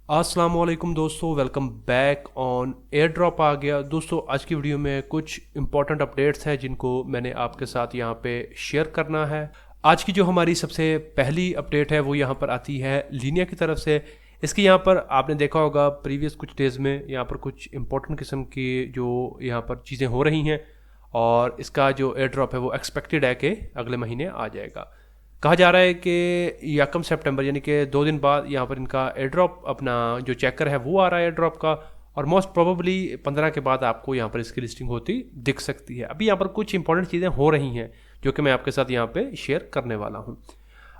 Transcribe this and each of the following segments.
अस्सलाम वालेकुम दोस्तों, welcome back on air drop आ गया। दोस्तों आज की वीडियो में कुछ इंपॉर्टेंट अपडेट्स हैं जिनको मैंने आपके साथ यहाँ पे शेयर करना है। आज की जो हमारी सबसे पहली अपडेट है वो यहाँ पर आती है लीनिया की तरफ से। इसकी यहाँ पर आपने देखा होगा प्रीवियस कुछ डेज़ में यहाँ पर कुछ इंपॉर्टेंट किस्म की जो यहाँ पर चीज़ें हो रही हैं और इसका जो एयर ड्रॉप है वो एक्सपेक्टेड है कि अगले महीने आ जाएगा। कहा जा रहा है कि यकम सितंबर यानी कि 2 दिन बाद यहाँ पर इनका एयर ड्रॉप अपना जो चेकर है वो आ रहा है एयर ड्रॉप का, और मोस्ट प्रोबेबली 15 के बाद आपको यहाँ पर इसकी लिस्टिंग होती दिख सकती है। अभी यहाँ पर कुछ इंपॉर्टेंट चीज़ें हो रही हैं जो कि मैं आपके साथ यहाँ पे शेयर करने वाला हूँ।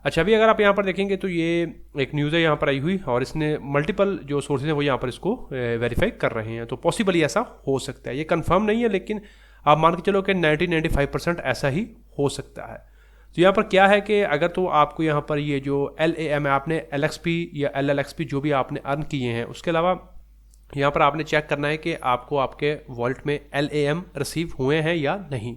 अच्छा, अभी अगर आप यहाँ पर देखेंगे तो ये एक न्यूज़ है यहाँ पर आई हुई और इसने मल्टीपल जो सोर्सेज हैं वो यहाँ पर इसको वेरीफाई कर रहे हैं, तो पॉसिबली ऐसा हो सकता है। ये कंफर्म नहीं है लेकिन आप मान के चलो कि 90-95% ऐसा ही हो सकता है। तो यहाँ पर क्या है कि अगर तो आपको यहाँ पर ये जो LAM है, आपने LXP या LLXP जो भी आपने अर्न किए हैं उसके अलावा यहाँ पर आपने चेक करना है कि आपको आपके वॉलेट में LAM रिसीव हुए हैं या नहीं।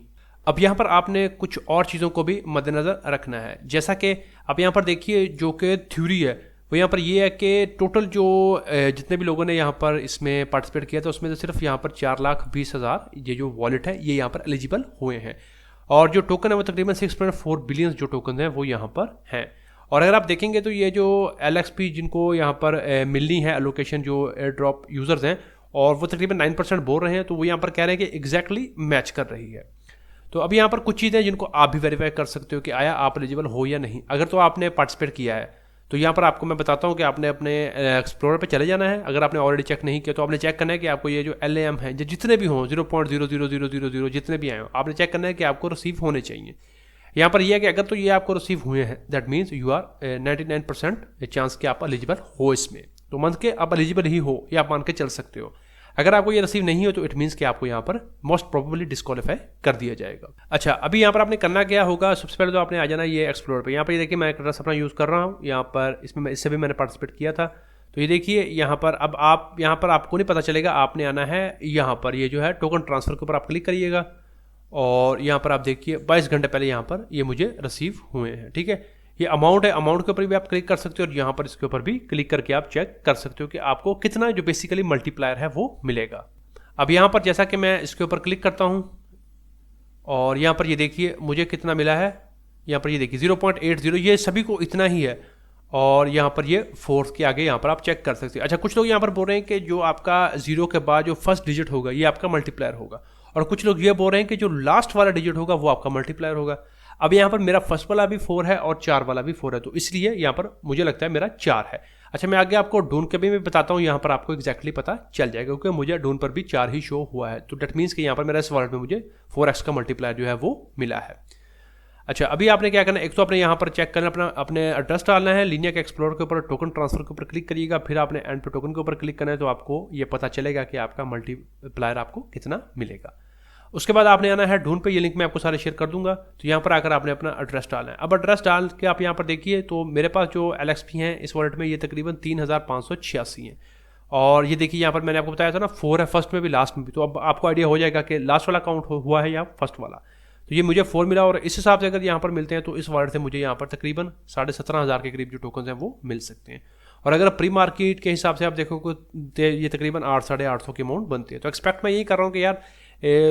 अब यहाँ पर आपने कुछ और चीज़ों को भी मद्देनज़र रखना है, जैसा कि अब यहाँ पर देखिए जो कि थ्योरी है वो यहाँ पर ये है कि टोटल जो जितने भी लोगों ने यहाँ पर इसमें पार्टिसिपेट किया था उसमें से सिर्फ यहाँ पर 4,20,000 ये जो वॉलेट है ये यहाँ पर एलिजिबल हुए हैं, और जो टोकन है वो तकरीबन 6.4 बिलियन जो टोकन हैं वो यहाँ पर हैं। और अगर आप देखेंगे तो ये जो LXP जिनको यहाँ पर मिलनी है एलोकेशन जो एयर ड्रॉप यूज़र्स हैं, और वो तकरीबन 9% बोल रहे हैं, तो वो यहाँ पर कह रहे हैं कि एग्जैक्टली मैच कर रही है। तो अभी यहाँ पर कुछ चीज़ें जिनको आप भी वेरीफाई कर सकते हो कि आया आप एलिजिबल हो या नहीं। अगर तो आपने पार्टिसिपेट किया है तो यहाँ पर आपको मैं बताता हूँ कि आपने अपने एक्सप्लोरर पे चले जाना है। अगर आपने ऑलरेडी चेक नहीं किया तो आपने चेक करना है कि आपको ये जो LAM है जो जितने भी हों 0.00000 जितने भी आए हों, आपने चेक करना है कि आपको रिसीव होने चाहिए। यहाँ पर यह है कि अगर तो ये आपको रिसीव हुए हैं that means you are 99% chance कि आप एलिजिबल हो इसमें, तो मान के आप एलिजिबल ही हो या आप मान के चल सकते हो। अगर आपको ये रिसीव नहीं हो तो इट मीन्स कि आपको यहाँ पर मोस्ट प्रोबेबली डिस्क्वालीफाई कर दिया जाएगा। अच्छा, अभी यहाँ पर आपने करना क्या होगा, सबसे पहले तो आपने आ जाना ये एक्सप्लोर पे। यहाँ पर ये देखिए मैं एक ड्रेस अपना यूज़ कर रहा हूँ यहाँ पर, इसमें इससे भी मैंने पार्टिसिपेट किया था। तो ये देखिए यहाँ पर अब आप यहाँ पर आपको नहीं पता चलेगा, आपने आना है यहाँ पर ये जो है टोकन ट्रांसफ़र के ऊपर आप क्लिक करिएगा और यहाँ पर आप देखिए 22 घंटे पहले यहाँ पर ये मुझे रिसीव हुए हैं। ठीक है, ये अमाउंट है, अमाउंट के ऊपर भी आप क्लिक कर सकते हो और यहाँ पर इसके ऊपर भी क्लिक करके आप चेक कर सकते हो कि आपको कितना जो बेसिकली मल्टीप्लायर है वो मिलेगा। अब यहाँ पर जैसा कि मैं इसके ऊपर क्लिक करता हूँ और यहाँ पर ये देखिए मुझे कितना मिला है, यहाँ पर ये देखिए 0.80, ये सभी को इतना ही है, और यहाँ पर ये 4 के आगे यहाँ पर आप चेक कर सकते हैं। अच्छा, कुछ लोग यहाँ पर बोल रहे हैं कि जो आपका 0 के बाद जो फर्स्ट डिजिट होगा ये आपका मल्टीप्लायर होगा, और कुछ लोग ये बोल रहे हैं कि जो लास्ट वाला डिजिट होगा वो आपका मल्टीप्लायर होगा। अब यहाँ पर मेरा फर्स्ट वाला भी 4 है और 4 वाला भी 4 है, तो इसलिए यहाँ पर मुझे लगता है मेरा 4 है। अच्छा, मैं आगे आपको डून के भी मैं बताता हूँ, यहाँ पर आपको एक्जैक्टली पता चल जाएगा क्योंकि मुझे डून पर भी 4 ही शो हुआ है, तो डेट मीन्स कि यहाँ पर मेरा इस वॉलेट में मुझे 4x का मल्टीप्लायर जो है वो मिला है। अच्छा, अभी आपने क्या करना है, एक तो आपने यहाँ पर चेक करना अपने एड्रेस डालना है, लीनिया के एक्सप्लोर के ऊपर टोकन ट्रांसफर के ऊपर क्लिक करिएगा, फिर आपने एंड पे टोकन के ऊपर क्लिक करना है, तो आपको ये पता चलेगा कि आपका मल्टीप्लायर आपको कितना मिलेगा। उसके बाद आपने आना है ढूंढ पे, ये लिंक मैं आपको सारे शेयर कर दूंगा, तो यहाँ पर आकर आपने अपना एड्रेस डालना है। अब एड्रेस डाल के आप यहाँ पर देखिए तो मेरे पास जो LXP हैं इस वॉलेट में ये तकरीबन 3,586 हैं, और ये देखिए यहाँ पर मैंने आपको बताया था ना 4 है फर्स्ट में भी लास्ट में भी, तो अब आपको आइडिया हो जाएगा कि लास्ट वाला काउंट हुआ है या फर्स्ट वाला। तो ये मुझे 4 मिला, और इस हिसाब से अगर यहाँ पर मिलते हैं तो इस वॉलेट से मुझे यहाँ पर तकरीबन 17,500 के करीब जो टोकन हैं वो मिल सकते हैं। और अगर प्री मार्केट के हिसाब से आप देखोगे ये तकरीबन 800-850 की अमाउंट बनती है। तो एक्सपेक्ट मैं यही कर रहा हूँ कि यार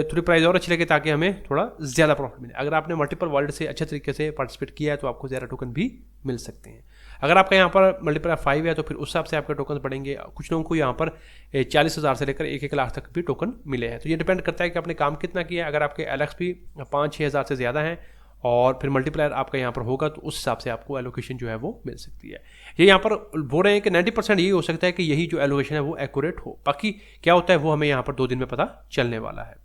थोड़ी प्राइस और अच्छी लगे ताकि हमें थोड़ा ज़्यादा प्रॉफिट मिले। अगर आपने मल्टीपल वॉलेट से अच्छे तरीके से पार्टिसिपेट किया है तो आपको ज़्यादा टोकन भी मिल सकते हैं। अगर आपका यहाँ पर मल्टीपल 5 है तो फिर उस हिसाब से आपके टोकन बढ़ेंगे। कुछ लोगों को यहाँ पर 40,000 से लेकर 1-1 लाख तक भी टोकन मिले हैं, तो ये डिपेंड करता है कि आपने काम कितना किया है। अगर आपके LXP 5-6 हज़ार से ज़्यादा हैं और फिर मल्टीप्लायर आपका यहाँ पर होगा तो उस हिसाब से आपको एलोकेशन जो है वो मिल सकती है। ये यहाँ पर बोल रहे हैं कि 90% यही हो सकता है कि यही जो एलोकेशन है वो एक्यूरेट हो, बाकी क्या होता है वो हमें यहाँ पर 2 दिन में पता चलने वाला है।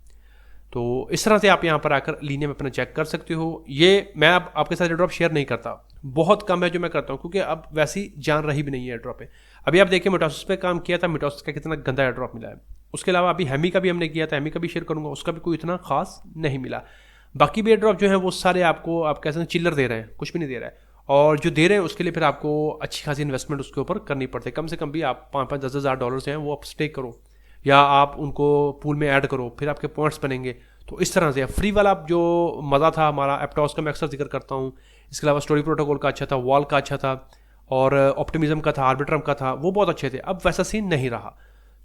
तो इस तरह से आप यहाँ पर आकर लीनिया में अपना चेक कर सकते हो। ये मैं अब आपके साथ एयरड्रॉप शेयर नहीं करता, बहुत कम है जो मैं करता हूँ क्योंकि अब वैसी जान रही भी नहीं है एयरड्रॉप पे। अभी आप देखिए मिटोसिस पे काम किया था, मिटोसिस का कितना गंदा एयरड्रॉप मिला है। उसके अलावा अभी हेमी का भी हमने किया था, हेमी का भी शेयर करूँगा, उसका भी कोई इतना खास नहीं मिला। बाकी भी एयरड्रॉप जो है वो सारे आपको आप कह सकते हैं चिल्लर दे रहे हैं, कुछ भी नहीं दे रहा है, और जो दे रहे हैं उसके लिए फिर आपको अच्छी खासी इन्वेस्टमेंट उसके ऊपर करनी पड़ती है। कम से कम भी आप 5-10 हज़ार डॉलर हैं वो आप स्टेक करो या आप उनको पूल में ऐड करो, फिर आपके पॉइंट्स बनेंगे। तो इस तरह से फ्री वाला जो मज़ा था हमारा एप्टॉस का मैं अक्सर जिक्र करता हूँ, इसके अलावा स्टोरी प्रोटोकॉल का अच्छा था, वॉल का अच्छा था, और ऑप्टिमिज्म का था, आर्बिट्रम का था, वो बहुत अच्छे थे। अब वैसा सीन नहीं रहा,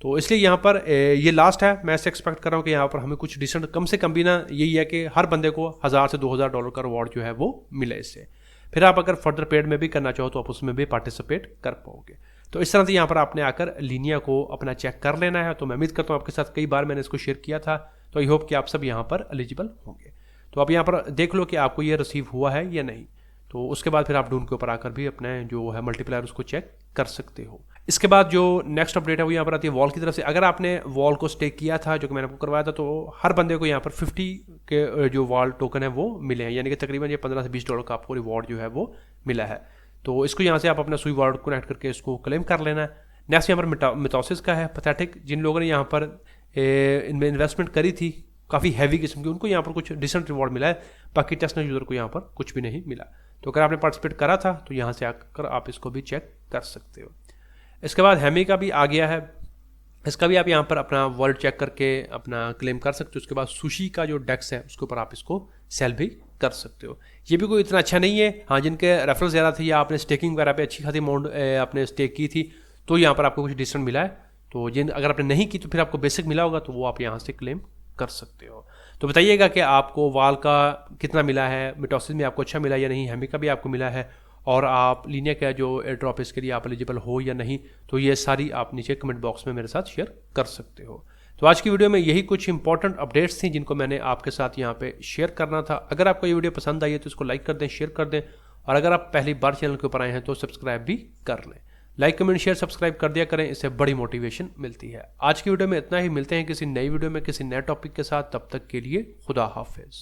तो इसलिए यहाँ पर ये लास्ट है। मैं ऐसे एक्सपेक्ट कर रहा हूँ कि यहाँ पर हमें कुछ डिसेंट, कम से कम भी ना यही है कि हर बंदे को $1000 से $2000 का रिवॉर्ड जो है वो मिले इससे। फिर आप अगर फर्दर पेड में भी करना चाहो तो आप उसमें भी पार्टिसिपेट कर पाओगे। तो इस तरह से यहाँ पर आपने आकर लीनिया को अपना चेक कर लेना है। तो मैं उम्मीद करता हूँ आपके साथ कई बार मैंने इसको शेयर किया था, तो आई होप कि आप सब यहाँ पर एलिजिबल होंगे। तो आप यहाँ पर देख लो कि आपको ये रिसीव हुआ है या नहीं। तो उसके बाद फिर आप डून के ऊपर आकर भी अपने जो है मल्टीप्लायर उसको चेक कर सकते हो। इसके बाद जो नेक्स्ट अपडेट है वो यहाँ पर आती है वॉल की तरफ से। अगर आपने वॉल को स्टेक किया था, जो कि मैंने आपको करवाया था, तो हर बंदे को यहाँ पर 50 के जो वॉल टोकन है वो मिले हैं, यानी कि तकरीबन ये $15 से $20 का आपको रिवॉर्ड जो है वो मिला है। तो इसको यहाँ से आप अपना सुई वॉलेट कनेक्ट करके इसको क्लेम कर लेना है। नेक्स्ट यहाँ पर मिटोसिस का है, पैथेटिक। जिन लोगों ने यहाँ पर इनमें इन्वेस्टमेंट करी थी काफ़ी हैवी किस्म की, उनको यहाँ पर कुछ डिसेंट रिवॉर्ड मिला है। बाकी टेस्टनेट यूज़र को यहाँ पर कुछ भी नहीं मिला। तो अगर आपने पार्टिसिपेट करा था तो यहाँ से आकर आप इसको भी चेक कर सकते हो। इसके बाद हैमी का भी आ गया है, इसका भी आप यहाँ पर अपना वर्ल्ड चेक करके अपना क्लेम कर सकते हो। उसके बाद सुशी का जो डेक्स है उसके ऊपर आप इसको सेल भी कर सकते हो। ये भी कोई इतना अच्छा नहीं है, हाँ, जिनके रेफरल ज़्यादा थे या आपने स्टेकिंग वगैरह पे अच्छी खासी अमाउंट आपने स्टेक की थी तो यहाँ पर आपको कुछ डिस्काउंट मिला है। तो जिन अगर आपने नहीं की तो फिर आपको बेसिक मिला होगा, तो वो आप यहाँ से क्लेम कर सकते हो। तो बताइएगा कि आपको वाल का कितना मिला है, मिटोसिस में आपको अच्छा मिला या नहीं, हैमी का भी आपको मिला है, और आप लीनिया का जो एयर ड्रॉप है इसके लिए आप एलिजिबल हो या नहीं। तो ये सारी आप नीचे कमेंट बॉक्स में मेरे साथ शेयर कर सकते हो। तो आज की वीडियो में यही कुछ इंपॉर्टेंट अपडेट्स थी जिनको मैंने आपके साथ यहाँ पे शेयर करना था। अगर आपको ये वीडियो पसंद आई है तो इसको लाइक कर दें, शेयर कर दें, और अगर आप पहली बार चैनल के ऊपर आए हैं तो सब्सक्राइब भी कर लें। लाइक कमेंट शेयर सब्सक्राइब कर दिया करें, इससे बड़ी मोटिवेशन मिलती है। आज की वीडियो में इतना ही, मिलते हैं किसी नई वीडियो में किसी नए टॉपिक के साथ। तब तक के लिए खुदा हाफिज।